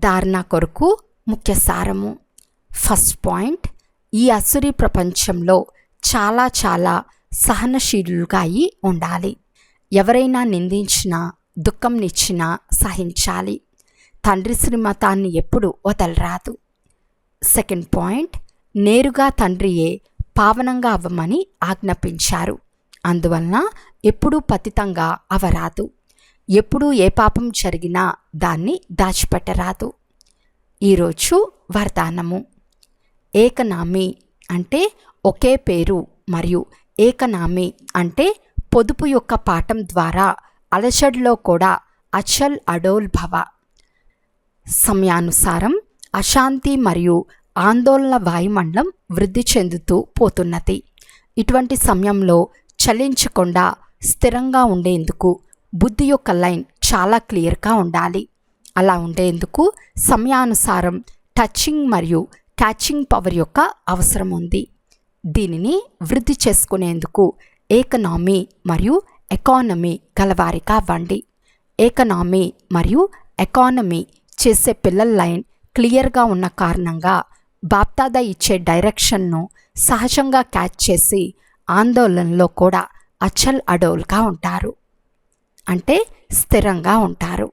ధారణ కొరకు ముఖ్య సారము. ఫస్ట్ పాయింట్, ఈ అసురీ ప్రపంచంలో చాలా సహనశీలుగా అయి ఉండాలి. ఎవరైనా నిందించినా దుఃఖంనిచ్చినా సహించాలి. తండ్రి శ్రీమతాన్ని ఎప్పుడు వదలరాదు. సెకండ్ పాయింట్, నేరుగా తండ్రియే పావనంగా అవ్వమని ఆజ్ఞాపించారు. అందువలన ఎప్పుడూ పతితంగా అవరాదు. ఎప్పుడూ ఏ పాపం జరిగినా దాన్ని దాచిపెట్టరాదు. ఈరోజు వరదానము. ఏకనామీ అంటే ఒకే పేరు మరియు ఏకనామీ అంటే పొదుపు యొక్క పాఠం ద్వారా అలజడిలో కూడా అచల్ అడోల్ భవ. సమయానుసారం అశాంతి మరియు ఆందోళన వాయుమండలం వృద్ధి చెందుతూ పోతున్నది. ఇటువంటి సమయంలో చలించకుండా స్థిరంగా ఉండేందుకు బుద్ధి యొక్క లైన్ చాలా క్లియర్గా ఉండాలి. అలా ఉండేందుకు సమయానుసారం టచింగ్ మరియు క్యాచింగ్ పవర్ యొక్క అవసరం ఉంది. దీనిని వృద్ధి చేసుకునేందుకు ఏకనామీ మరియు ఎకానమీ గలవారిగా అవ్వండి. ఏకనామీ మరియు ఎకానమీ చేసే పిల్లల లైన్ క్లియర్గా ఉన్న కారణంగా బాప్దాదా ఇచ్చే డైరెక్షన్ను సహజంగా క్యాచ్ చేసి ఆందోళనలో కూడా అచల్ అడోల్గా ఉంటారు, అంటే స్థిరంగా ఉంటారు.